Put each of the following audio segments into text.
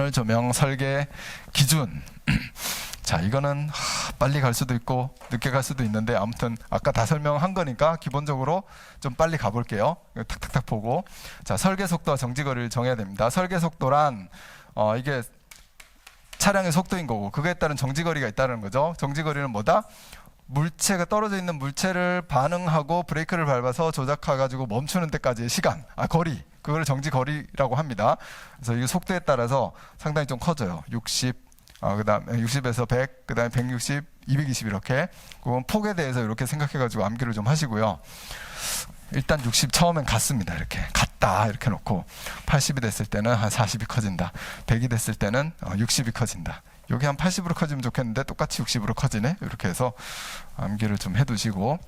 터널 조명 설계 기준. 자, 이거는 빨리 갈 수도 있고 늦게 갈 수도 있는데 아무튼 아까 다 설명한 거니까 기본적으로 좀 빨리 가볼게요. 탁탁탁 보고. 자, 설계 속도와 정지거리를 정해야 됩니다. 설계 속도란 이게 차량의 속도인 거고 그거에 따른 정지거리가 있다는 거죠. 정지거리는 뭐다? 물체가 떨어져 있는 물체를 반응하고 브레이크를 밟아서 조작해가지고 멈추는 데까지의 시간, 거리, 그걸 정지거리라고 합니다. 그래서 이 속도에 따라서 상당히 좀 커져요. 60, 그다음에 60에서 100, 그다음에 160, 220 이렇게. 그건 폭에 대해서 이렇게 생각해가지고 암기를 좀 하시고요. 일단 60 처음엔 같습니다. 이렇게 같다 이렇게 놓고 80이 됐을 때는 한 40이 커진다. 100이 됐을 때는 60이 커진다. 여기 한 80으로 커지면 좋겠는데 똑같이 60으로 커지네. 이렇게 해서 암기를 좀 해두시고.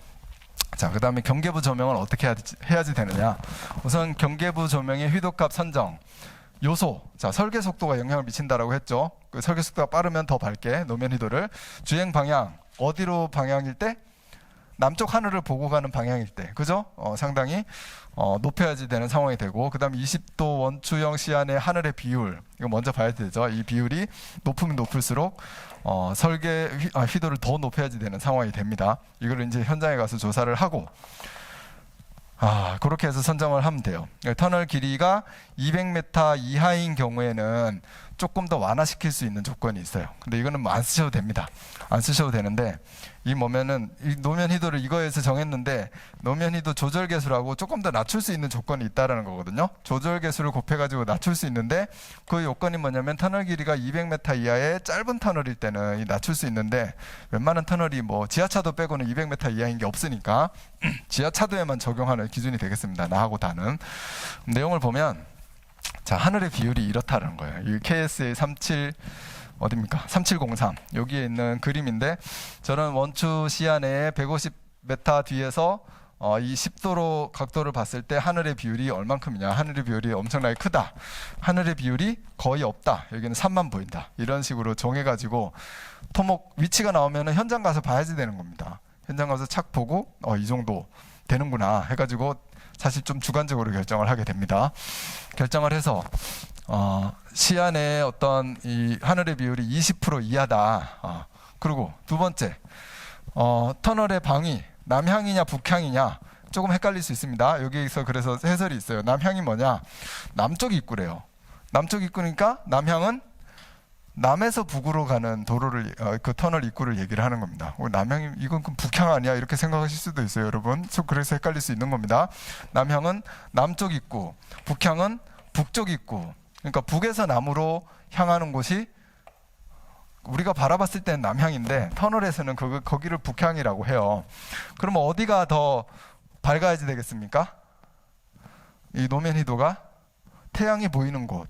자, 그 다음에 경계부 조명을 어떻게 해야지 되느냐. 우선 경계부 조명의 휘도값 선정 요소. 자, 설계 속도가 영향을 미친다라고 했죠. 그 설계 속도가 빠르면 더 밝게 노면 휘도를. 주행 방향 어디로 방향일 때? 남쪽 하늘을 보고 가는 방향일 때, 그죠? 상당히 높여야지 되는 상황이 되고, 그 다음에 20도 원추형 시안의 하늘의 비율, 이거 먼저 봐야 되죠. 이 비율이 높으면 높을수록 설계 휘도를 더 높여야지 되는 상황이 됩니다. 이걸 이제 현장에 가서 조사를 하고, 그렇게 해서 선정을 하면 돼요. 터널 길이가 200m 이하인 경우에는 조금 더 완화시킬 수 있는 조건이 있어요. 근데 이거는 뭐 안 쓰셔도 됩니다. 안 쓰셔도 되는데, 이 뭐면은 이 노면 휘도를 이거에서 정했는데 노면 휘도 조절 계수라고 조금 더 낮출 수 있는 조건이 있다라는 거거든요. 조절 계수를 곱해가지고 낮출 수 있는데 그 요건이 뭐냐면 터널 길이가 200m 이하의 짧은 터널일 때는 낮출 수 있는데 웬만한 터널이 뭐 지하차도 빼고는 200m 이하인 게 없으니까 지하차도에만 적용하는 기준이 되겠습니다. 나하고 다는. 내용을 보면 자, 하늘의 비율이 이렇다는 거예요. 이 KSA 37 어딥니까? 3703 여기에 있는 그림인데 저는 원추 시야 내에 150m 뒤에서 이 10도로 각도를 봤을 때 하늘의 비율이 얼만큼이냐. 하늘의 비율이 엄청나게 크다. 하늘의 비율이 거의 없다. 여기는 3만 보인다. 이런 식으로 정해가지고 토목 위치가 나오면 현장 가서 봐야지 되는 겁니다. 현장 가서 착 보고 이 정도 되는구나 해가지고 사실 좀 주관적으로 결정을 하게 됩니다. 결정을 해서 시야 내에 어떤 이 하늘의 비율이 20% 이하다. 그리고 두 번째, 터널의 방위 남향이냐 북향이냐 조금 헷갈릴 수 있습니다. 여기서 그래서 해설이 있어요. 남향이 뭐냐? 남쪽 입구래요. 남쪽 입구니까 남향은 남에서 북으로 가는 도로를 그 터널 입구를 얘기를 하는 겁니다. 남향이 이건 북향 아니야? 이렇게 생각하실 수도 있어요, 여러분. 그래서 헷갈릴 수 있는 겁니다. 남향은 남쪽 입구, 북향은 북쪽 입구. 그러니까 북에서 남으로 향하는 곳이 우리가 바라봤을 때는 남향인데 터널에서는 거기를 북향이라고 해요. 그러면 어디가 더 밝아야지 되겠습니까? 이 노면 휘도가 태양이 보이는 곳.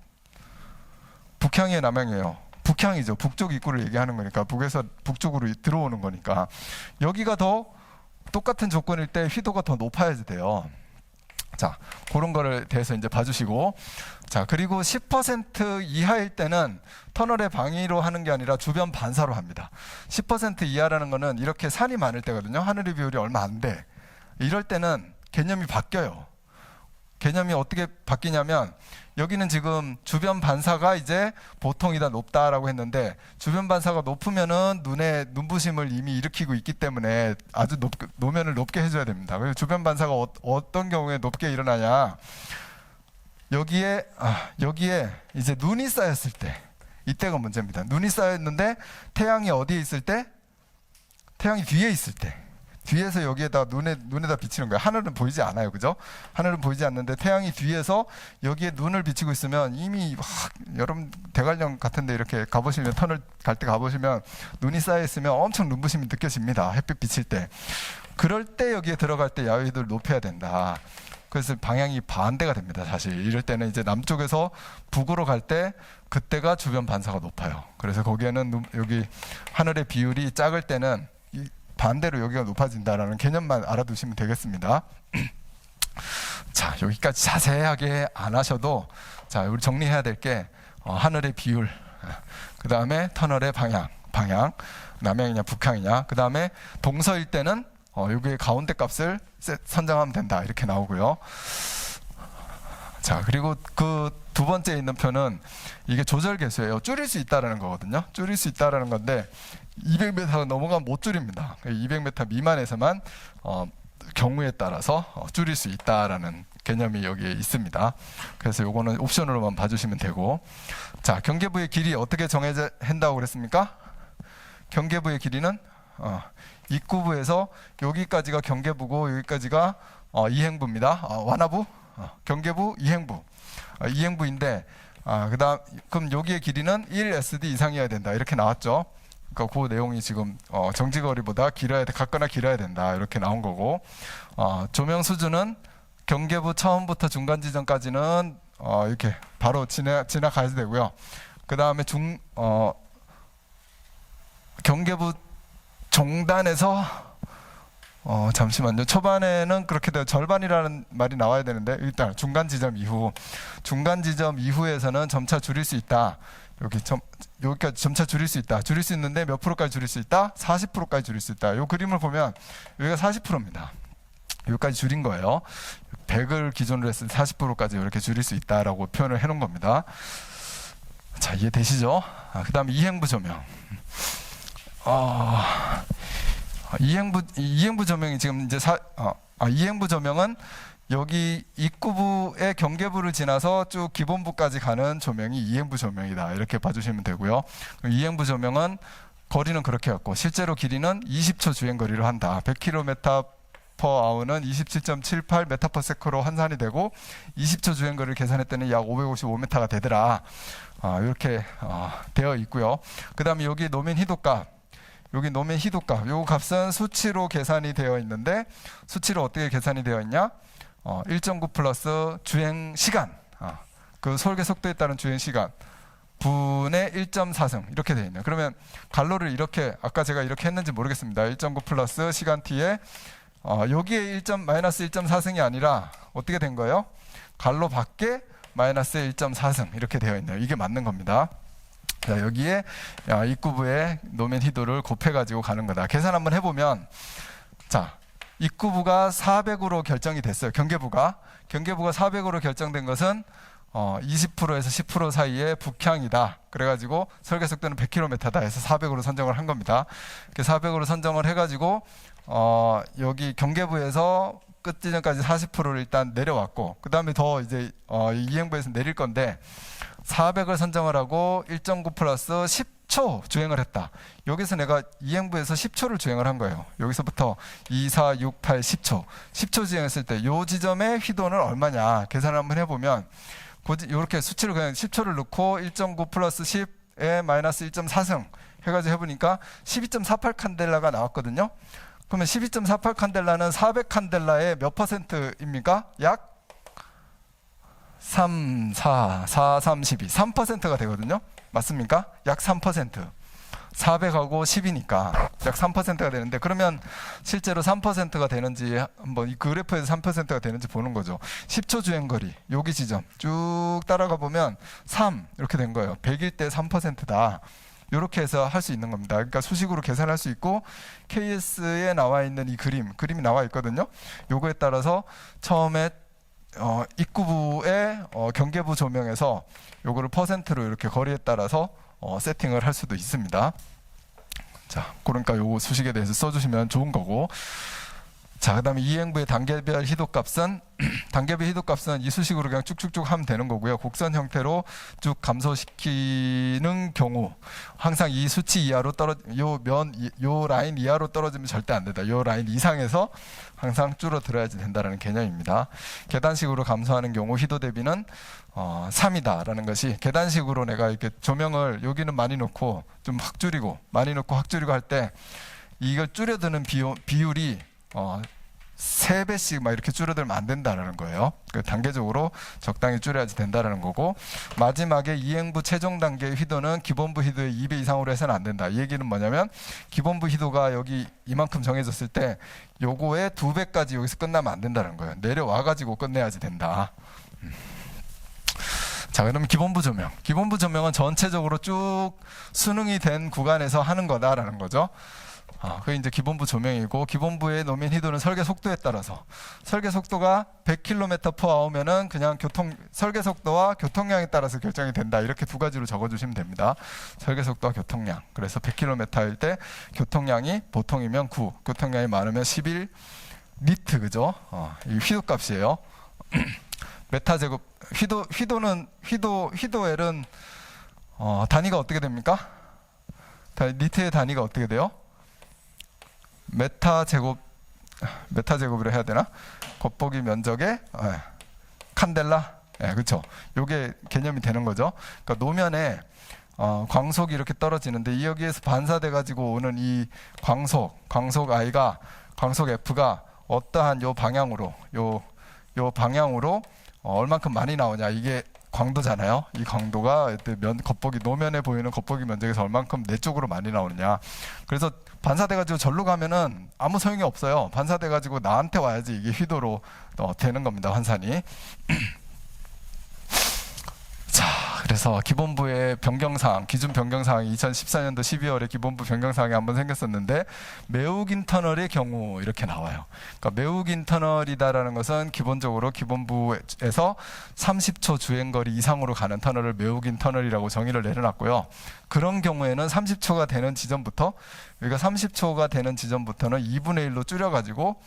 북향이에요, 남향이에요? 북향이죠. 북쪽 입구를 얘기하는 거니까 북에서 북쪽으로 들어오는 거니까 여기가 더 똑같은 조건일 때 휘도가 더 높아야지 돼요. 자, 그런 거를 대해서 이제 봐주시고, 자, 그리고 10% 이하일 때는 터널의 방위로 하는 게 아니라 주변 반사로 합니다. 10% 이하라는 거는 이렇게 산이 많을 때거든요. 하늘의 비율이 얼마 안 돼. 이럴 때는 개념이 바뀌어요. 개념이 어떻게 바뀌냐면 여기는 지금 주변 반사가 이제 보통이다 높다라고 했는데 주변 반사가 높으면은 눈에 눈부심을 이미 일으키고 있기 때문에 아주 노면을 높게 해줘야 됩니다. 그래서 주변 반사가 어떤 경우에 높게 일어나냐? 여기에 이제 눈이 쌓였을 때 이때가 문제입니다. 눈이 쌓였는데 태양이 어디에 있을 때? 태양이 뒤에 있을 때. 뒤에서 여기에다 눈에다 비치는 거예요. 하늘은 보이지 않아요, 그죠? 하늘은 보이지 않는데 태양이 뒤에서 여기에 눈을 비치고 있으면 이미 여러분 대관령 같은데 이렇게 가보시면 터널 갈 때 가보시면 눈이 쌓여 있으면 엄청 눈부심이 느껴집니다. 햇빛 비칠 때. 그럴 때 여기에 들어갈 때 야외도를 높여야 된다. 그래서 방향이 반대가 됩니다. 사실 이럴 때는 이제 남쪽에서 북으로 갈 때 그때가 주변 반사가 높아요. 그래서 거기에는 여기 하늘의 비율이 작을 때는 반대로 여기가 높아진다라는 개념만 알아두시면 되겠습니다. 자, 여기까지 자세하게 안 하셔도 자, 우리 정리해야 될 게 하늘의 비율, 그 다음에 터널의 방향, 남향이냐 북향이냐, 그 다음에 동서일 때는 여기에 가운데 값을 선정하면 된다 이렇게 나오고요. 자, 그리고 그 두 번째 있는 표는 이게 조절 계수예요. 줄일 수 있다라는 거거든요. 줄일 수 있다라는 건데 200m가 넘어가면 못 줄입니다. 200m 미만에서만 경우에 따라서 줄일 수 있다라는 개념이 여기에 있습니다. 그래서 요거는 옵션으로만 봐주시면 되고, 자, 경계부의 길이 어떻게 정해져 한다고 그랬습니까? 경계부의 길이는 입구부에서 여기까지가 경계부고 여기까지가 이행부입니다. 완화부, 경계부, 이행부. 이행부인데 그럼 여기의 길이는 1SD 이상이어야 된다 이렇게 나왔죠. 그러니까 그 내용이 지금 정지거리보다 같거나 길어야 된다 이렇게 나온 거고, 조명 수준은 경계부 처음부터 중간 지점까지는 이렇게 바로 지나가야 되고요. 그 다음에 경계부 종단에서 잠시만요. 초반에는 그렇게 돼요. 절반이라는 말이 나와야 되는데, 일단 중간 지점 이후에서는 점차 줄일 수 있다. 여기까지 점차 줄일 수 있다. 줄일 수 있는데 몇 프로까지 줄일 수 있다? 40%까지 줄일 수 있다. 이 그림을 보면 여기가 40%입니다. 여기까지 줄인 거예요. 100을 기준으로 했을 때 40%까지 이렇게 줄일 수 있다라고 표현을 해놓은 겁니다. 자, 이해되시죠? 그 다음에 이행부 조명. 이행부 조명이 지금 이제 이행부 조명은 여기 입구부의 경계부를 지나서 쭉 기본부까지 가는 조명이 이행부 조명이다 이렇게 봐주시면 되고요. 이행부 조명은 거리는 그렇게 갖고 실제로 길이는 20초 주행거리를 한다. 100km/h는 27.78m/s로 환산이 되고 20초 주행거리를 계산했더니 약 555m가 되더라. 이렇게 되어 있고요. 그 다음에 여기 노면 희도값. 요 값은 수치로 계산이 되어 있는데, 수치로 어떻게 계산이 되어 있냐? 1.9 플러스 주행 시간, 그 설계 속도에 따른 주행 시간 분의 1.4승 이렇게 되어 있네요. 그러면 갈로를 이렇게, 아까 제가 이렇게 했는지 모르겠습니다. 1.9 플러스 시간 t에 여기에 마이너스 1.4승이 아니라 어떻게 된 거예요? 갈로 밖에 마이너스 1.4승 이렇게 되어 있네요. 이게 맞는 겁니다. 자, 여기에 입구부의 노면 희도를 곱해가지고 가는 거다. 계산 한번 해보면, 자, 입구부가 400으로 결정이 됐어요. 경계부가 400으로 결정된 것은 20%에서 10% 사이의 북향이다. 그래가지고 설계 속도는 100km다 해서 400으로 선정을 한 겁니다. 400으로 선정을 해가지고 여기 경계부에서 끝 지점까지 40%를 일단 내려왔고, 그 다음에 더 이제 이행부에서 내릴 건데 400을 선정을 하고 1.9 플러스 10초 주행을 했다. 여기서 내가 이행부에서 10초를 주행을 한 거예요. 여기서부터 2, 4, 6, 8, 10초 주행했을 때 이 지점의 휘도는 얼마냐 계산을 한번 해보면, 이렇게 수치를 그냥 10초를 넣고 1.9 플러스 10에 마이너스 1.4승 해가지고 해보니까 12.48 칸델라가 나왔거든요. 그러면 12.48 칸델라는 400 칸델라의 몇 퍼센트입니까? 약 3, 4, 4, 3, 12 3%가 되거든요. 맞습니까? 약 3%. 400하고 10이니까 약 3%가 되는데, 그러면 실제로 3%가 되는지 한번 이 그래프에서 3%가 되는지 보는 거죠. 10초 주행거리 여기 지점 쭉 따라가 보면 3 이렇게 된 거예요. 100일 때 3%다. 이렇게 해서 할 수 있는 겁니다. 그러니까 수식으로 계산할 수 있고, KS에 나와 있는 이 그림이 나와 있거든요. 요거에 따라서 처음에 입구부의 경계부 조명에서 요거를 퍼센트로 이렇게 거리에 따라서 세팅을 할 수도 있습니다. 자, 그러니까 요 수식에 대해서 써주시면 좋은 거고, 자, 그 다음에 이행부의 단계별 희도값은 단계별 희도값은 이 수식으로 그냥 쭉쭉쭉 하면 되는 거고요. 곡선 형태로 쭉 감소시키는 경우 항상 이 수치 이하로 요 라인 이하로 떨어지면 절대 안 된다. 요 라인 이상에서 항상 줄어들어야지 된다는 개념입니다. 계단식으로 감소하는 경우 희도 대비는 3이다라는 것이, 계단식으로 내가 이렇게 조명을 여기는 많이 놓고 좀 확 줄이고 많이 놓고 확 줄이고 할 때 이걸 줄여드는 비율이 3배씩 막 이렇게 줄어들면 안 된다는 거예요. 단계적으로 적당히 줄여야지 된다는 거고, 마지막에 이행부 최종 단계의 휘도는 기본부 휘도의 2배 이상으로 해서는 안 된다. 이 얘기는 뭐냐면, 기본부 휘도가 여기 이만큼 정해졌을 때 요거의 2배까지 여기서 끝나면 안 된다는 거예요. 내려와 가지고 끝내야지 된다. 자, 그러면 기본부 조명은 전체적으로 쭉 순응이 된 구간에서 하는 거다라는 거죠. 그게 이제 기본부 조명이고, 기본부의 노면 희도는 설계 속도에 따라서, 설계 속도가 100km/h면은 그냥 설계 속도와 교통량에 따라서 결정이 된다. 이렇게 두 가지로 적어주시면 됩니다. 설계 속도와 교통량. 그래서 100km일 때 교통량이 보통이면 9, 교통량이 많으면 11 리트, 그죠? 이 휘도 값이에요. 메타 제곱, 휘도엘은 단위가 어떻게 됩니까? 리트의 단위가 어떻게 돼요? 메타 제곱으로 해야 되나? 겉보기 면적의 칸델라, 그렇죠. 요게 개념이 되는 거죠. 그러니까 노면에 광속이 이렇게 떨어지는데 여기에서 반사돼 가지고 오는 이 광속 I가, 광속 F가 어떠한 요 방향으로 얼만큼 많이 나오냐, 이게 광도잖아요. 이 광도가 노면에 보이는 겉보기 면적에서 얼만큼 내 쪽으로 많이 나오느냐. 그래서 반사돼가지고 절로 가면은 아무 소용이 없어요. 반사돼가지고 나한테 와야지 이게 휘도로 되는 겁니다, 환산이. 자, 그래서 기본부의 변경사항, 기준 변경사항이 2014년도 12월에 기본부 변경사항이 한번 생겼었는데, 매우 긴 터널의 경우 이렇게 나와요. 그러니까 매우 긴 터널이다라는 것은 기본적으로 기본부에서 30초 주행거리 이상으로 가는 터널을 매우 긴 터널이라고 정의를 내려놨고요. 그런 경우에는 30초가 되는 지점부터, 우리가 30초가 되는 지점부터는 2분의 1로 줄여가지고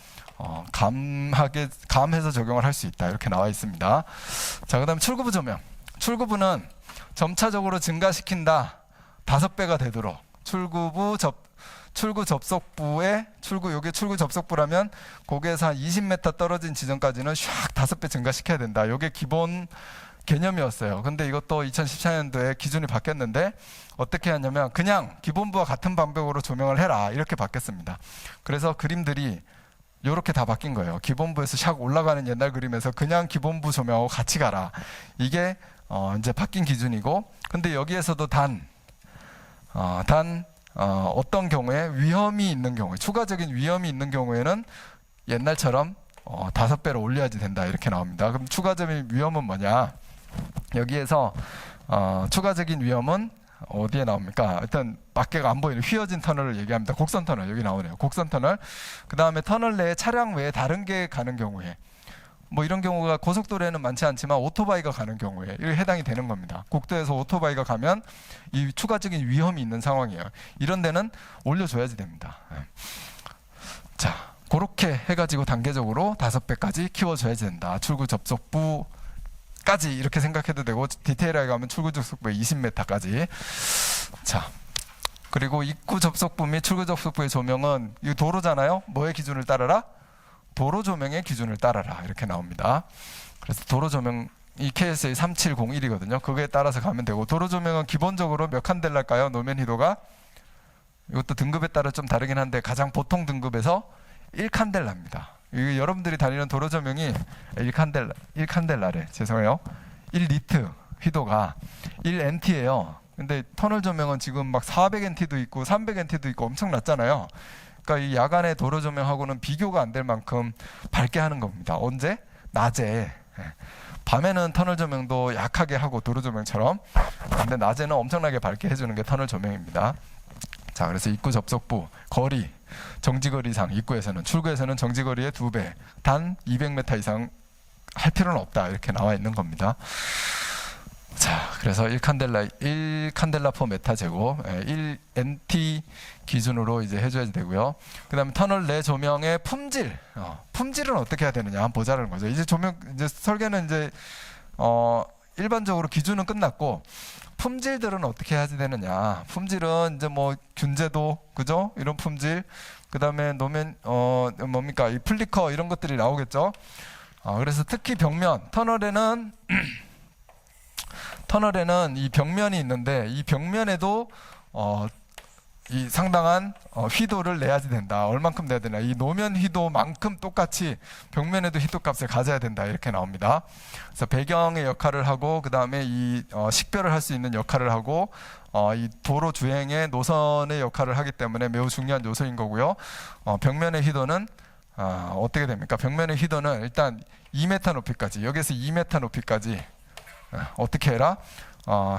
감해서 적용을 할 수 있다, 이렇게 나와 있습니다. 자, 그다음 출구부 조명. 출구부는 점차적으로 증가시킨다. 5배가 되도록 출구 접속부에 요게 출구 접속부라면 거기에서 한 20m 떨어진 지점까지는 샥 5배 증가시켜야 된다. 요게 기본 개념이었어요. 근데 이것도 2014년도에 기준이 바뀌었는데 어떻게 하냐면 그냥 기본부와 같은 방법으로 조명을 해라, 이렇게 바뀌었습니다. 그래서 그림들이 요렇게 다 바뀐 거예요. 기본부에서 샥 올라가는 옛날 그림에서 그냥 기본부 조명하고 같이 가라. 이게 이제 바뀐 기준이고, 근데 여기에서도 어떤 경우에 위험이 있는 경우에, 추가적인 위험이 있는 경우에는 옛날처럼 5배로 올려야지 된다, 이렇게 나옵니다. 그럼 추가적인 위험은 뭐냐? 여기에서 추가적인 위험은 어디에 나옵니까? 일단 밖에가 안 보이는 휘어진 터널을 얘기합니다. 곡선 터널, 여기 나오네요. 곡선 터널. 그 다음에 터널 내에 차량 외에 다른 게 가는 경우에, 뭐 이런 경우가 고속도로에는 많지 않지만 오토바이가 가는 경우에 이게 해당이 되는 겁니다. 국도에서 오토바이가 가면 이 추가적인 위험이 있는 상황이에요. 이런 데는 올려줘야지 됩니다. 자, 그렇게 해가지고 단계적으로 5배까지 키워줘야지 된다. 출구 접속부까지 이렇게 생각해도 되고, 디테일하게 가면 출구 접속부에 20m까지. 자, 그리고 입구 접속부 및 출구 접속부의 조명은 이 도로잖아요. 뭐의 기준을 따르라? 도로 조명의 기준을 따라라, 이렇게 나옵니다. 그래서 도로 조명, 이 KSA 3701이거든요. 그거에 따라서 가면 되고, 도로 조명은 기본적으로 몇 칸델라일까요? 노면 희도가? 이것도 등급에 따라 좀 다르긴 한데 가장 보통 등급에서 1칸델라입니다. 여러분들이 다니는 도로 조명이 1칸델라래. 죄송해요. 1리트 휘도가 1NT예요. 근데 터널 조명은 지금 막 400NT도 있고 300NT도 있고 엄청 낮잖아요. 그러니까 이 야간의 도로 조명하고는 비교가 안 될 만큼 밝게 하는 겁니다. 언제? 낮에. 밤에는 터널 조명도 약하게 하고 도로 조명처럼, 근데 낮에는 엄청나게 밝게 해주는 게 터널 조명입니다. 자, 그래서 입구 접속부 거리, 정지거리상 입구에서는, 출구에서는 정지거리의 2배, 단 200m 이상 할 필요는 없다, 이렇게 나와 있는 겁니다. 자, 그래서 1칸델라 퍼 메타 제곱, 1NT 기준으로 이제 해줘야 되고요. 그 다음에 터널 내 조명의 품질, 품질은 어떻게 해야 되느냐 한번 보자는 거죠. 이제 설계는 이제 일반적으로 기준은 끝났고, 품질들은 어떻게 해야 되느냐. 품질은 이제 뭐 균제도, 그죠? 이런 품질. 그 다음에 노면 뭡니까? 이 플리커 이런 것들이 나오겠죠. 그래서 특히 벽면, 터널에는 이 벽면이 있는데, 이 벽면에도 이 상당한 휘도를 내야지 된다. 얼만큼 내야 되나? 이 노면 휘도만큼 똑같이 벽면에도 휘도 값을 가져야 된다, 이렇게 나옵니다. 그래서 배경의 역할을 하고, 그 다음에 이 식별을 할 수 있는 역할을 하고, 이 도로 주행의 노선의 역할을 하기 때문에 매우 중요한 요소인 거고요. 벽면의 휘도는 어떻게 됩니까? 벽면의 휘도는 일단 2m 높이까지, 여기서 2m 높이까지 어떻게 해라?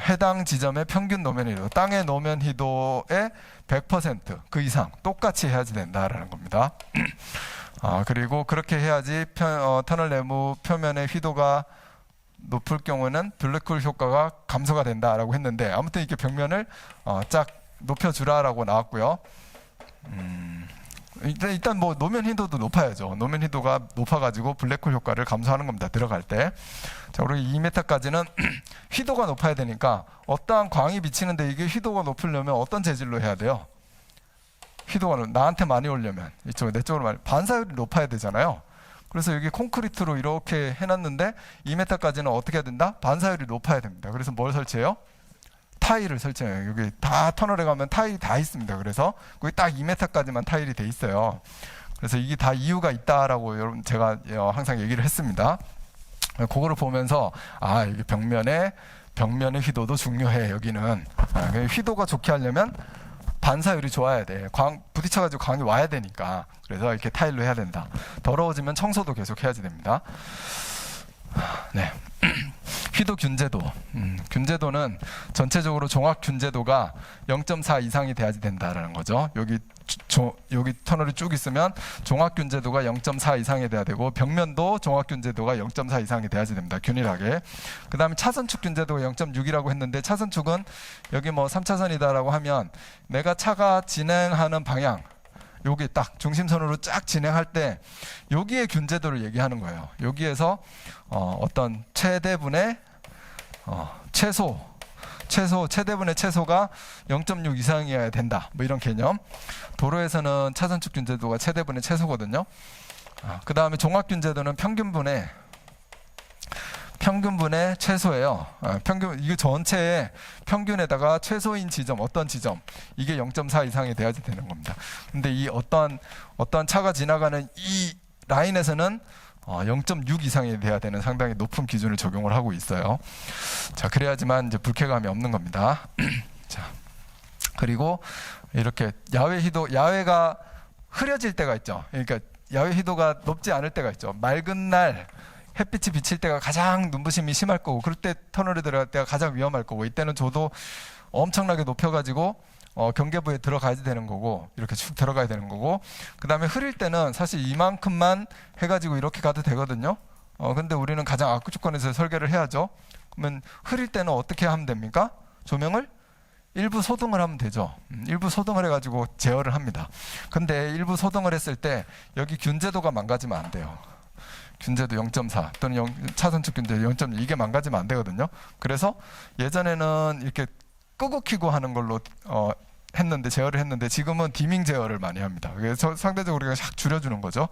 해당 지점의 평균 노면 희도, 땅의 노면 희도의 100%그 이상 똑같이 해야지 된다라는 겁니다. 그리고 그렇게 해야지 터널 내부 표면의 휘도가 높을 경우는 블랙홀 효과가 감소가 된다라고 했는데, 아무튼 이렇게 벽면을 쫙 높여주라라고 나왔고요. 일단 뭐 노면 희도도 높아야죠. 노면 희도가 높아가지고 블랙홀 효과를 감소하는 겁니다. 들어갈 때. 자, 그리고 2m까지는 휘도가 높아야 되니까 어떠한 광이 비치는데 이게 휘도가 높으려면 어떤 재질로 해야 돼요? 휘도가 나한테 많이 오려면 이쪽 내 쪽으로 많이 반사율이 높아야 되잖아요. 그래서 여기 콘크리트로 이렇게 해놨는데 2m까지는 어떻게 해야 된다? 반사율이 높아야 됩니다. 그래서 뭘 설치해요? 타일을 설치해요. 여기 다 터널에 가면 타일이 다 있습니다. 그래서 거기 딱 2m까지만 타일이 돼 있어요. 그래서 이게 다 이유가 있다라고 여러분 제가 항상 얘기를 했습니다. 그거를 보면서 이게 벽면의 휘도도 중요해. 여기는 휘도가 좋게 하려면 반사율이 좋아야 돼. 부딪혀가지고 광이 와야 되니까. 그래서 이렇게 타일로 해야 된다. 더러워지면 청소도 계속 해야지 됩니다. 네. 휘도 균제도. 균제도는 전체적으로 종합 균제도가 0.4 이상이 돼야지 된다라는 거죠. 여기 터널이 쭉 있으면 종합 균제도가 0.4 이상이 돼야 되고, 벽면도 종합 균제도가 0.4 이상이 돼야지 됩니다. 균일하게. 그 다음에 차선축 균제도가 0.6이라고 했는데, 차선축은 여기 뭐 3차선이다라고 하면 내가 차가 진행하는 방향, 여기 딱 중심선으로 쫙 진행할 때 여기에 균제도를 얘기하는 거예요. 여기에서 어떤 최대분의 최대분의 최소가 0.6 이상이어야 된다. 뭐 이런 개념. 도로에서는 차선축 균제도가 최대분의 최소거든요. 그 다음에 종합 균제도는 평균분의 최소예요. 이게 전체의 평균에다가 최소인 지점, 어떤 지점, 이게 0.4 이상이 돼야지 되는 겁니다. 근데 이 어떠한 차가 지나가는 이 라인에서는 0.6 이상이 돼야 되는 상당히 높은 기준을 적용을 하고 있어요. 자, 그래야지만 이제 불쾌감이 없는 겁니다. 자, 그리고 이렇게 야외가 흐려질 때가 있죠. 그러니까 야외 희도가 높지 않을 때가 있죠. 맑은 날 햇빛이 비칠 때가 가장 눈부심이 심할 거고, 그럴 때 터널에 들어갈 때가 가장 위험할 거고, 이때는 저도 엄청나게 높여가지고 경계부에 들어가야 되는 거고, 이렇게 쭉 들어가야 되는 거고, 그 다음에 흐릴 때는 사실 이만큼만 해가지고 이렇게 가도 되거든요. 근데 우리는 가장 악조건에서 설계를 해야죠. 그러면 흐릴 때는 어떻게 하면 됩니까? 조명을 일부 소등을 하면 되죠. 일부 소등을 해가지고 제어를 합니다. 근데 일부 소등을 했을 때 여기 균제도가 망가지면 안 돼요. 균제도 0.4 또는 차선축 균제도 0.2 이게 망가지면 안 되거든요. 그래서 예전에는 이렇게 끄고 켜고 하는 걸로 제어를 했는데 지금은 디밍 제어를 많이 합니다. 그래서 상대적으로 우리가 샥 줄여주는 거죠.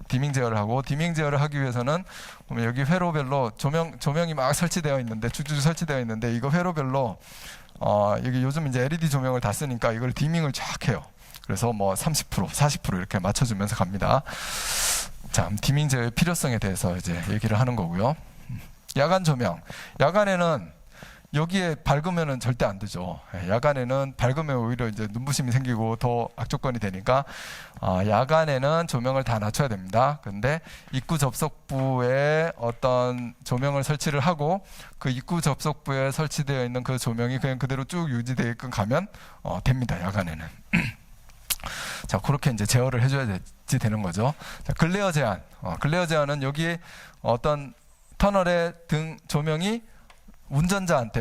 디밍 제어를 하고, 디밍 제어를 하기 위해서는 보면 여기 회로별로 조명이 막 설치되어 있는데, 쭉쭉 설치되어 있는데, 이거 회로별로 여기 요즘 이제 LED 조명을 다 쓰니까 이걸 디밍을 쫙 해요. 그래서 뭐 30%, 40% 이렇게 맞춰주면서 갑니다. 자, 디밍 제어의 필요성에 대해서 이제 얘기를 하는 거고요. 야간 조명. 야간에는 여기에 밝으면은 절대 안 되죠. 야간에는 밝으면 오히려 이제 눈부심이 생기고 더 악조건이 되니까 야간에는 조명을 다 낮춰야 됩니다. 그런데 입구 접속부에 어떤 조명을 설치를 하고, 그 입구 접속부에 설치되어 있는 그 조명이 그냥 그대로 쭉 유지되게끔 가면 됩니다. 야간에는. 자, 그렇게 이제 제어를 해줘야지 되는 거죠. 자, 글레어 제한. 글레어 제한은 여기에 어떤 터널의 조명이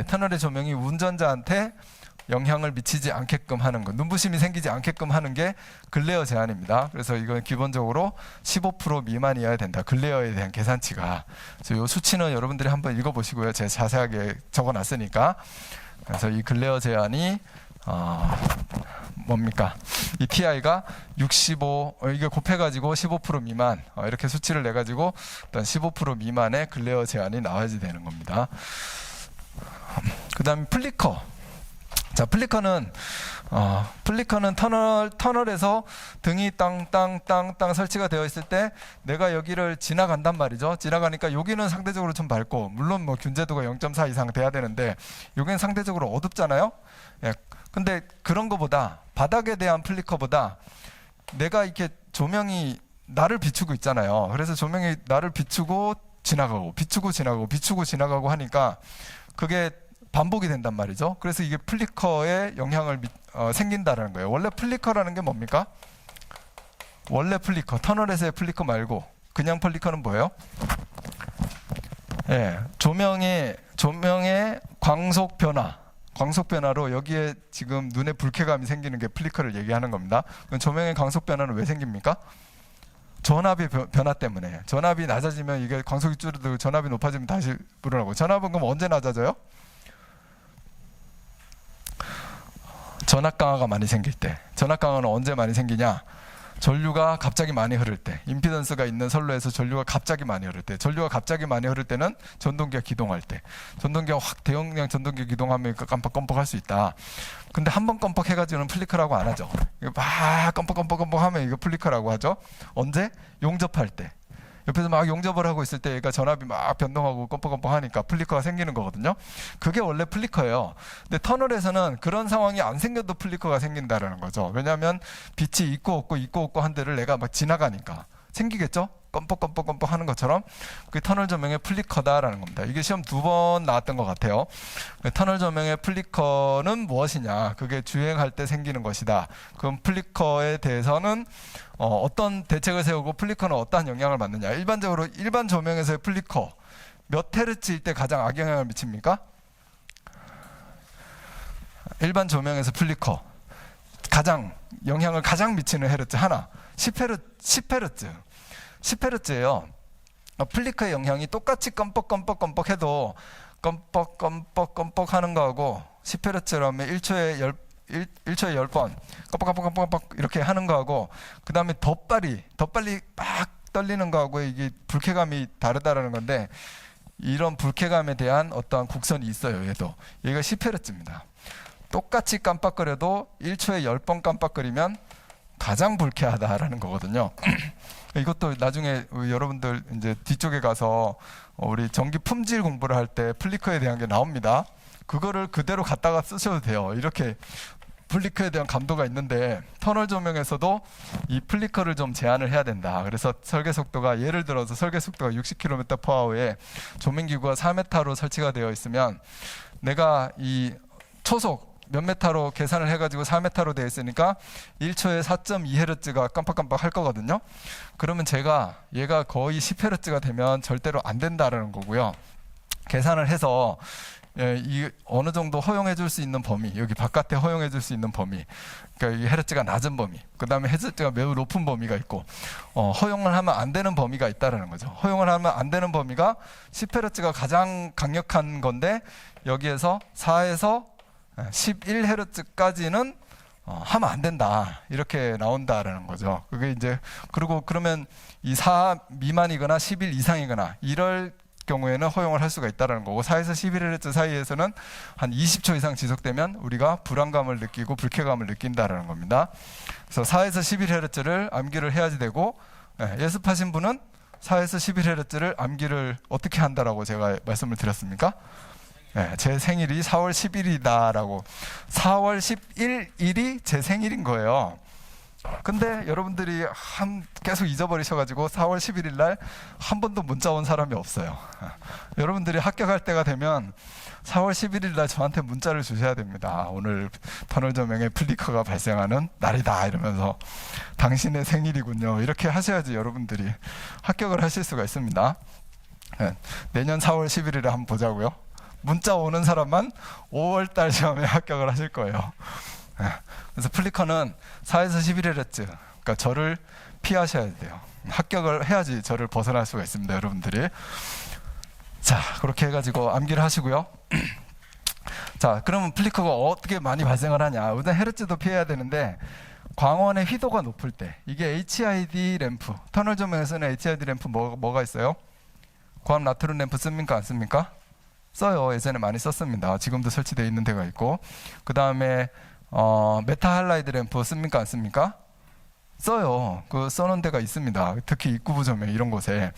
터널의 조명이 운전자한테 영향을 미치지 않게끔 하는 것, 눈부심이 생기지 않게끔 하는 게 글레어 제한입니다. 그래서 이건 기본적으로 15% 미만이어야 된다. 글레어에 대한 계산치가. 그래서 이 수치는 여러분들이 한번 읽어보시고요. 제가 자세하게 적어놨으니까. 그래서 이 글레어 제한이 뭡니까? 이 TI가 65, 이게 곱해가지고 15% 미만, 이렇게 수치를 내가지고 일단 15% 미만의 글레어 제한이 나와야지 되는 겁니다. 그 다음에 플리커. 자, 플리커는 터널에서 등이 땅땅땅땅 설치가 되어 있을 때 내가 여기를 지나간단 말이죠. 지나가니까 여기는 상대적으로 좀 밝고, 물론 뭐 균제도가 0.4 이상 돼야 되는데 여기는 상대적으로 어둡잖아요. 예. 근데 그런 거보다, 바닥에 대한 플리커보다 내가 이렇게 조명이 나를 비추고 있잖아요. 그래서 조명이 나를 비추고 지나가고, 비추고 지나가고, 비추고 지나가고 하니까 그게 반복이 된단 말이죠. 그래서 이게 플리커에 영향을 생긴다는 거예요. 원래 플리커라는 게 뭡니까? 원래 플리커, 터널에서의 플리커 말고 그냥 플리커는 뭐예요? 예, 조명의 광속 변화로 여기에 지금 눈에 불쾌감이 생기는 게 플리커를 얘기하는 겁니다. 그럼 조명의 광속 변화는 왜 생깁니까? 전압의 변화 때문에. 전압이 낮아지면 이게 광속이 줄어들고 전압이 높아지면 다시 불어나고. 전압은 그럼 언제 낮아져요? 전압 강화가 많이 생길 때. 전압 강화는 언제 많이 생기냐? 전류가 갑자기 많이 흐를 때, 임피던스가 있는 선로에서 전류가 갑자기 많이 흐를 때, 전류가 갑자기 많이 흐를 때는 전동기가 기동할 때, 전동기가 확 대용량 전동기 기동하면 깜빡깜빡할 수 있다. 근데 한 번 깜빡해가지고는 플리커라고 안 하죠. 막 깜빡깜빡하면 이거 플리커라고 하죠. 언제? 용접할 때. 옆에서 막 용접을 하고 있을 때 얘가 전압이 막 변동하고 껌뻑껌뻑하니까 플리커가 생기는 거거든요. 그게 원래 플리커예요. 근데 터널에서는 그런 상황이 안 생겨도 플리커가 생긴다는 거죠. 왜냐하면 빛이 있고 없고 한 데를 내가 막 지나가니까 생기겠죠? 껌뻑껌뻑 하는 것처럼 그게 터널 조명의 플리커다라는 겁니다. 이게 시험 2번 나왔던 것 같아요. 터널 조명의 플리커는 무엇이냐? 그게 주행할 때 생기는 것이다. 그럼 플리커에 대해서는 어떤 대책을 세우고 플리커는 어떠한 영향을 받느냐? 일반적으로 일반 조명에서의 플리커 몇 헤르츠일 때 가장 악영향을 미칩니까? 일반 조명에서 플리커 영향을 가장 미치는 헤르츠 하나 10헤르츠예요. 플리커의 영향이 똑같이 껌뻑 해도 껌뻑 하는 거하고 10헤르츠라면 1초에 10번 껌뻑 이렇게 하는 거하고 그 다음에 더 빨리 막 떨리는 거하고 이게 불쾌감이 다르다라는 건데 이런 불쾌감에 대한 어떠한 곡선이 있어요. 얘가 10헤르츠입니다. 똑같이 깜빡거려도 1초에 10번 깜빡거리면 가장 불쾌하다라는 거거든요. 이것도 나중에 여러분들 이제 뒤쪽에 가서 우리 전기 품질 공부를 할 때 플리커에 대한 게 나옵니다. 그거를 그대로 갖다가 쓰셔도 돼요. 이렇게 플리커에 대한 감도가 있는데 터널 조명에서도 이 플리커를 좀 제한을 해야 된다. 그래서 설계 속도가 예를 들어서 설계 속도가 60km/h에 조명기구가 4m로 설치가 되어 있으면 내가 이 초속 몇 메타로 계산을 해가지고 4m로 되어 있으니까 1초에 4.2Hz가 깜빡깜빡 할 거거든요. 그러면 얘가 거의 10Hz가 되면 절대로 안 된다라는 거고요. 계산을 해서 이 어느 정도 허용해 줄 수 있는 범위, 여기 바깥에 허용해 줄 수 있는 범위, 그러니까 이 헤르츠가 낮은 범위, 그 다음에 헤르츠가 매우 높은 범위가 있고 허용을 하면 안 되는 범위가 있다라는 거죠. 허용을 하면 안 되는 범위가 10Hz가 가장 강력한 건데 여기에서 4에서 11Hz까지는 하면 안 된다 이렇게 나온다라는 거죠. 그게 이제 그러면 이 4 미만이거나 11 이상이거나 이럴 경우에는 허용을 할 수가 있다는 거고 4에서 11Hz 사이에서는 한 20초 이상 지속되면 우리가 불안감을 느끼고 불쾌감을 느낀다는 겁니다. 그래서 4에서 11Hz를 암기를 해야지 되고 예습하신 분은 4에서 11Hz를 암기를 어떻게 한다라고 제가 말씀을 드렸습니까? 제 생일이 4월 10일이다라고 4월 11일이 제 생일인 거예요. 근데 여러분들이 계속 잊어버리셔가지고 4월 11일 날 한 번도 문자 온 사람이 없어요. 여러분들이 합격할 때가 되면 4월 11일 날 저한테 문자를 주셔야 됩니다. 오늘 터널 조명에 플리커가 발생하는 날이다 이러면서 당신의 생일이군요. 이렇게 하셔야지 여러분들이 합격을 하실 수가 있습니다. 내년 4월 11일에 한번 보자고요. 문자 오는 사람만 5월달 시험에 합격을 하실 거예요. 그래서 플리커는 4에서 11Hz, 그러니까 저를 피하셔야 돼요. 합격을 해야지 저를 벗어날 수가 있습니다, 여러분들이. 자, 그렇게 해가지고 암기를 하시고요. 자, 그러면 플리커가 어떻게 많이 발생을 하냐? 우선 헤르츠도 피해야 되는데 광원의 휘도가 높을 때 이게 HID 램프, 터널 조명에서는 HID 램프 뭐가 있어요? 고압 나트륨 램프 씁니까? 안 씁니까? 써요. 예전에 많이 썼습니다. 지금도 설치되어 있는 데가 있고 그 다음에 메타 할라이드 램프 씁니까? 안 씁니까? 써요. 그 써놓은 데가 있습니다. 특히 입구부 조명 이런 곳에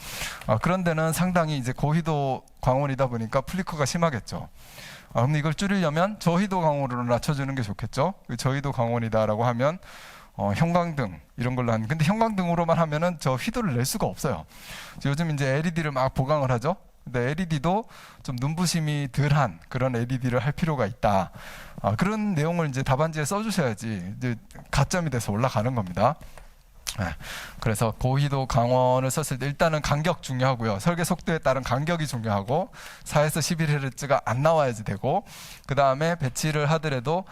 그런 데는 상당히 이제 고휘도 광원이다 보니까 플리커가 심하겠죠. 그럼 이걸 줄이려면 저휘도 광원으로 낮춰주는 게 좋겠죠. 저휘도 광원이다라고 하면 형광등 이런 걸로 근데 형광등으로만 하면은 저 휘도를 낼 수가 없어요. 요즘 이제 LED를 막 보강을 하죠. 근데 LED도 좀 눈부심이 덜한 그런 LED를 할 필요가 있다. 그런 내용을 이제 답안지에 써주셔야지 이제 가점이 돼서 올라가는 겁니다. 그래서 고희도 강원을 썼을 때 일단은 간격 중요하고요. 설계 속도에 따른 간격이 중요하고 4에서 11Hz가 안 나와야지 되고, 그 다음에 배치를 하더라도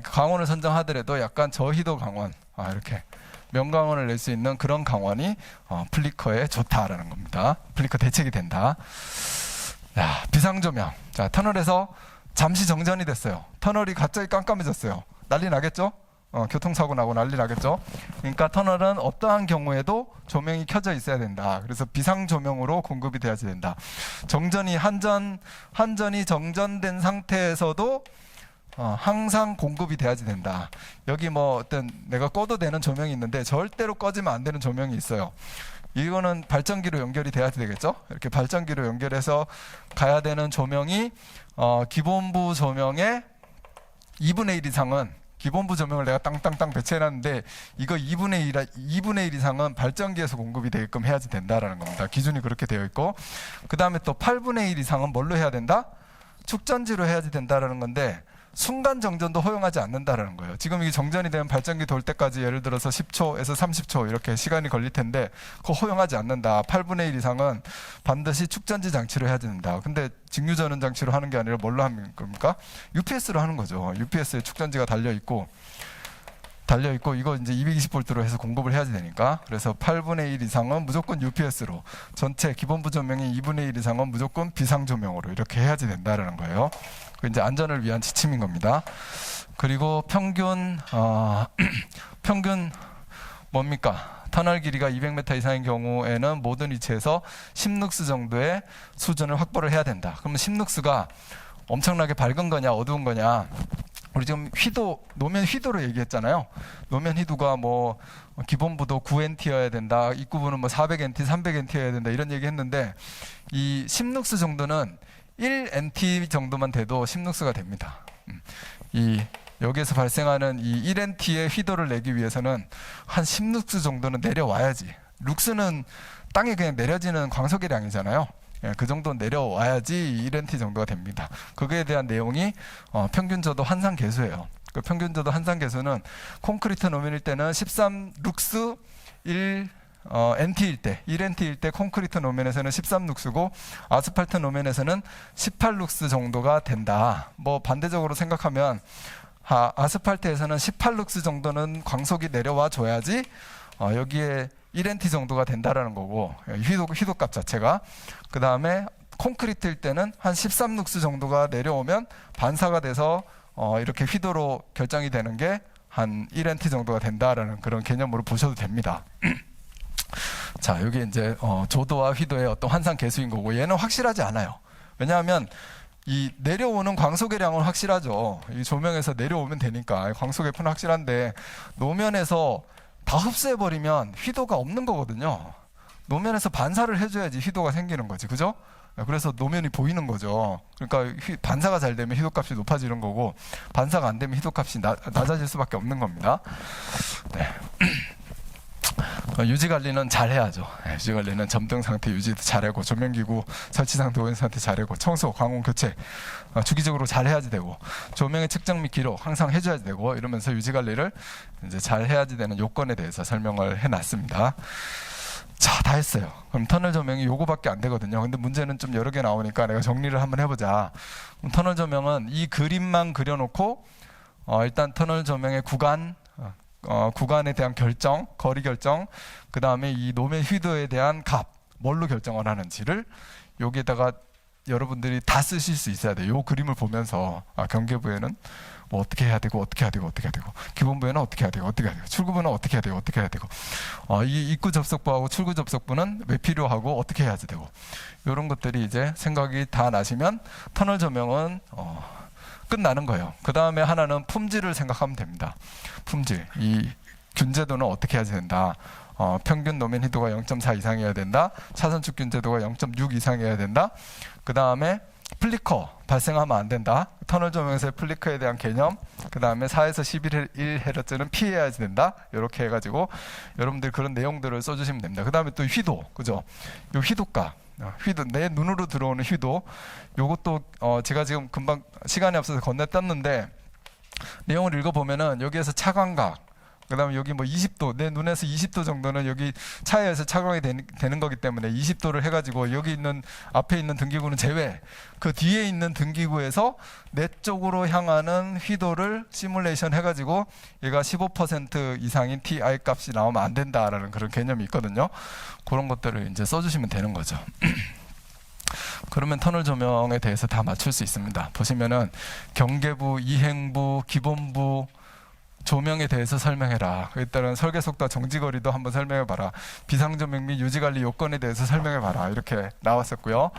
강원을 선정하더라도 약간 저희도 강원, 이렇게 명강원을 낼 수 있는 그런 강원이 플리커에 좋다라는 겁니다. 플리커 대책이 된다. 비상조명. 자, 터널에서 잠시 정전이 됐어요. 터널이 갑자기 깜깜해졌어요. 난리 나겠죠? 교통사고 나고 난리 나겠죠. 그러니까 터널은 어떠한 경우에도 조명이 켜져 있어야 된다. 그래서 비상조명으로 공급이 돼야지 된다. 정전이 한전이 정전된 상태에서도 항상 공급이 돼야지 된다. 여기 뭐 어떤 내가 꺼도 되는 조명이 있는데 절대로 꺼지면 안 되는 조명이 있어요. 이거는 발전기로 연결이 돼야 되겠죠. 이렇게 발전기로 연결해서 가야 되는 조명이 기본부 조명의 2분의 1 이상은, 기본부 조명을 내가 땅땅땅 배치해놨는데 이거 2분의 1 이상은 발전기에서 공급이 되게끔 해야지 된다라는 겁니다. 기준이 그렇게 되어 있고, 그 다음에 또 8분의 1 이상은 뭘로 해야 된다? 축전지로 해야지 된다라는 건데, 순간 정전도 허용하지 않는다라는 거예요. 지금 이게 정전이 되면 발전기 돌 때까지 예를 들어서 10초에서 30초 이렇게 시간이 걸릴 텐데 그거 허용하지 않는다. 8분의 1 이상은 반드시 축전지 장치로 해야 된다. 근데 직류전원 장치로 하는 게 아니라 뭘로 하는 겁니까? UPS로 하는 거죠. UPS에 축전지가 달려있고 이거 이제 220V로 해서 공급을 해야지 되니까, 그래서 8분의 1 이상은 무조건 UPS로, 전체 기본부 조명의 2분의 1 이상은 무조건 비상조명으로 이렇게 해야지 된다라는 거예요. 그 이제 안전을 위한 지침인 겁니다. 그리고 평균 뭡니까? 터널 길이가 200m 이상인 경우에는 모든 위치에서 10룩스 정도의 수준을 확보를 해야 된다. 그러면 10룩스가 엄청나게 밝은 거냐 어두운 거냐? 우리 지금 노면 휘도로 얘기했잖아요. 노면 휘도가 뭐 기본부도 9NT여야 된다, 입구부는 뭐 400NT, 300NT여야 된다 이런 얘기했는데, 이 10룩스 정도는 1NT 정도만 돼도 10룩스가 됩니다. 여기에서 발생하는 이 1NT의 휘도를 내기 위해서는 한 10룩스 정도는 내려와야지. 룩스는 땅에 그냥 내려지는 광석의량이잖아요. 그 정도 내려와야지 1NT 정도가 됩니다. 그거에 대한 내용이 평균저도 환산계수예요. 그 평균저도 환산계수는 콘크리트 노면일 때는 13룩스 1NT일 때, 1NT일 때 콘크리트 노면에서는 13룩스고 아스팔트 노면에서는 18룩스 정도가 된다. 뭐 반대적으로 생각하면 아스팔트에서는 18룩스 정도는 광속이 내려와 줘야지 여기에 1NT 정도가 된다라는 거고, 휘도값 자체가. 그 다음에 콘크리트일 때는 한 13룩스 정도가 내려오면 반사가 돼서 이렇게 휘도로 결정이 되는 게 한 1NT 정도가 된다라는 그런 개념으로 보셔도 됩니다. 자, 여기 이제 조도와 휘도의 어떤 환산 계수인 거고, 얘는 확실하지 않아요. 왜냐하면 이 내려오는 광속의 량은 확실하죠. 이 조명에서 내려오면 되니까 광속의 표는 확실한데, 노면에서 다 흡수해버리면 휘도가 없는 거거든요. 노면에서 반사를 해줘야지 휘도가 생기는 거지, 그죠? 그래서 노면이 보이는 거죠. 그러니까 반사가 잘 되면 휘도값이 높아지는 거고, 반사가 안 되면 휘도값이 낮아질 수밖에 없는 겁니다. 네. 유지관리는 잘 해야죠. 유지관리는 점등 상태 유지도 잘하고, 조명기구 설치 상태 오염 상태 잘하고, 청소, 광원 교체 주기적으로 잘 해야지 되고, 조명의 측정 및 기록 항상 해줘야지 되고, 이러면서 유지관리를 이제 잘 해야지 되는 요건에 대해서 설명을 해놨습니다. 자, 다 했어요. 그럼 터널 조명이 요거밖에 안 되거든요. 근데 문제는 좀 여러 개 나오니까 내가 정리를 한번 해보자. 그럼 터널 조명은 이 그림만 그려놓고 일단 터널 조명의 구간에 대한 결정, 거리 결정, 그 다음에 이 노면 휘도에 대한 값, 뭘로 결정을 하는지를 여기에다가 여러분들이 다 쓰실 수 있어야 돼요. 이 그림을 보면서 경계부에는 뭐 어떻게 해야 되고, 어떻게 해야 되고, 어떻게 해야 되고, 기본부에는 어떻게 해야 되고, 어떻게 해야 되고, 출구부는 어떻게 해야 되고, 어떻게 해야 되고, 이 입구 접속부하고 출구 접속부는 왜 필요하고 어떻게 해야지 되고, 이런 것들이 이제 생각이 다 나시면 터널 조명은 끝나는 거예요. 그 다음에 하나는 품질을 생각하면 됩니다. 품질, 이 균제도는 어떻게 해야 된다. 평균 노면 휘도가 0.4 이상이어야 된다. 차선축 균제도가 0.6 이상이어야 된다. 그 다음에 플리커 발생하면 안 된다. 터널 조명에서의 플리커에 대한 개념. 그 다음에 4에서 11Hz는 피해야지 된다. 이렇게 해가지고 여러분들 그런 내용들을 써주시면 됩니다. 그 다음에 또 휘도, 그죠? 이 휘도값. 휘도, 내 눈으로 들어오는 휘도. 요것도 제가 지금 금방 시간이 없어서 건네떴는데 내용을 읽어보면은 여기에서 차광각, 그 다음에 여기 뭐 20도, 내 눈에서 20도 정도는 여기 차에서 차광이 되는 거기 때문에 20도를 해가지고 여기 있는 앞에 있는 등기구는 제외, 그 뒤에 있는 등기구에서 내 쪽으로 향하는 휘도를 시뮬레이션 해가지고 얘가 15% 이상인 TI 값이 나오면 안 된다라는 그런 개념이 있거든요. 그런 것들을 이제 써주시면 되는 거죠. 그러면 터널 조명에 대해서 다 맞출 수 있습니다. 보시면은 경계부, 이행부, 기본부, 조명에 대해서 설명해라. 그에 따른 설계 속도와 정지거리도 한번 설명해봐라. 비상조명 및 유지관리 요건에 대해서 설명해봐라. 이렇게 나왔었고요.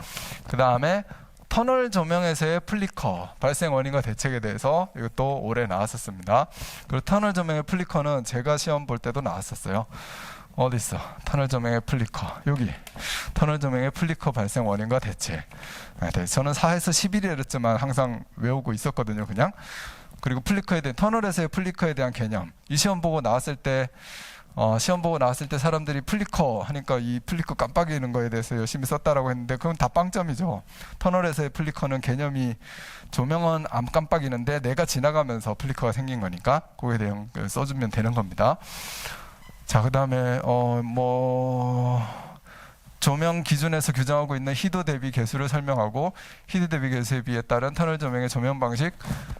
그 다음에 터널 조명에서의 플리커, 발생 원인과 대책에 대해서 이것도 올해 나왔었습니다. 그리고 터널 조명의 플리커는 제가 시험 볼 때도 나왔었어요. 어디 있어? 터널 조명의 플리커. 여기. 터널 조명의 플리커 발생 원인과 대책. 네, 저는 4에서 11회였지만 항상 외우고 있었거든요. 그냥. 그리고 플리커에 대한, 터널에서의 플리커에 대한 개념. 이 시험 보고 나왔을 때 사람들이 플리커 하니까 이 플리커 깜빡이는 거에 대해서 열심히 썼다라고 했는데 그건 다 빵점이죠. 터널에서의 플리커는 개념이, 조명은 안 깜빡이는데 내가 지나가면서 플리커가 생긴 거니까 그거에 대한 걸 써주면 되는 겁니다. 자, 그 다음에 조명 기준에서 규정하고 있는 희도 대비 개수를 설명하고 희도 대비 개수에 따른 터널 조명의 조명 방식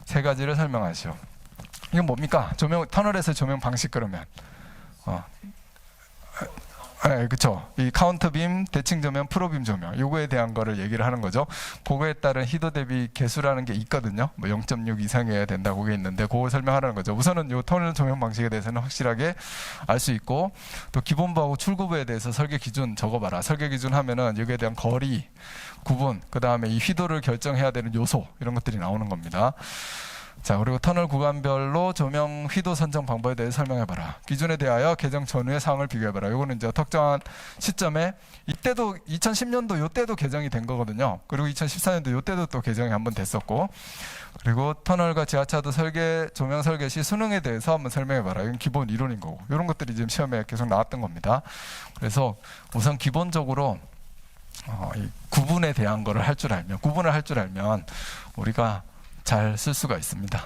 3가지를 설명하시오. 이건 뭡니까? 터널에서 조명 방식. 그러면 네, 그렇죠. 이 카운터 빔, 대칭 조명, 프로빔 조명, 요거에 대한 거를 얘기를 하는 거죠. 그거에 따른 희도 대비 개수라는 게 있거든요. 뭐 0.6 이상이어야 된다고 그게 있는데 그거 설명하라는 거죠. 우선은 요 터널 조명 방식에 대해서는 확실하게 알 수 있고, 또 기본부하고 출구부에 대해서 설계 기준 적어봐라. 설계 기준 하면은 여기에 대한 거리, 구분, 그 다음에 이 휘도를 결정해야 되는 요소, 이런 것들이 나오는 겁니다. 자, 그리고 터널 구간별로 조명 휘도 선정 방법에 대해 설명해봐라. 기준에 대하여 개정 전후의 사항을 비교해봐라. 이거는 이제 특정한 시점에, 이때도 2010년도 이때도 개정이 된 거거든요. 그리고 2014년도 이때도 또 개정이 한번 됐었고, 그리고 터널과 지하차도 설계, 조명 설계 시 수능에 대해서 한번 설명해봐라. 이건 기본 이론인 거고, 이런 것들이 지금 시험에 계속 나왔던 겁니다. 그래서 우선 기본적으로 이 구분에 대한 거를 구분을 할 줄 알면 우리가 잘 쓸 수가 있습니다.